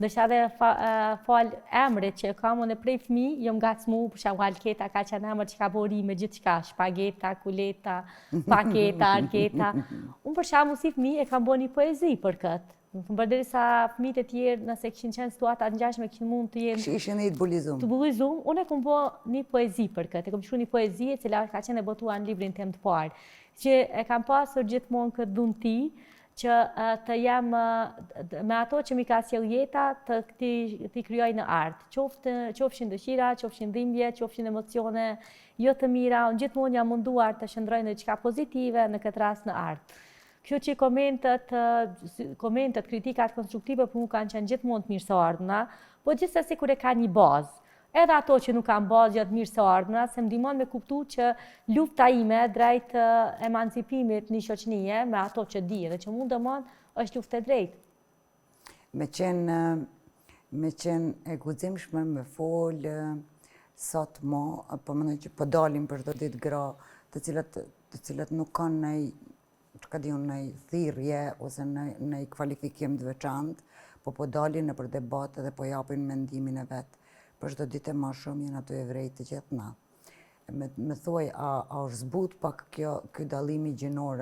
Ndërsa edhe fal emrit që kam unë prej fëmijë, jam ngacmu, për shembull Alketa ka qenë emër që ka bëri me gjithçka, shpageta, kuleta, paketa, arketa. Unë për shembull si fëmijë e kam bënë një poezi për këtë. Përderisa fëmijët e tjerë, nëse kishin qenë situata të ngjashme, kishin mund të jenë ishin të bullizum. Të bullizum, unë e kam bërë një poezi për këtë. E kam shkruar një poezi e cila ka qenë e botuar në librin tim të parë. Që e kam pasur gjithmonë këtë dhunti që të jem me ato që mi ka sjell jeta të ti krijoj në art. Qofshin dëshira, qofshin dhimbje, qofshin emocione jo të mira, unë gjithmonë jam munduar të shndroj në diçka pozitive, në këtë rast në art. Kjo që komentet, kritikat konstruktive për mu kanë qenë gjithmonë të mirëseardhuna, po gjithsesi kur e ka një bazë. Edhe ato që nuk kanë bazë janë të mirëseardhuna, se më ndihmon me kuptu që lufta ime drejt emancipimit në shoqënie me ato që di dhe që mund të mund është luftë e drejtë. Me qenë e guximshme me fol sot mo, po mendoj që po dalim për çdo ditë gra, të cilat nuk kanë ndaj thirrje ose ndaj kvalifikim të veçantë, po dalin nëpër debate dhe po japin mendimin e vet. Për çdo ditë më shumë janë ato evrejt të gjithë na. Me thuaj, a është zbut pak ky dallimi gjinor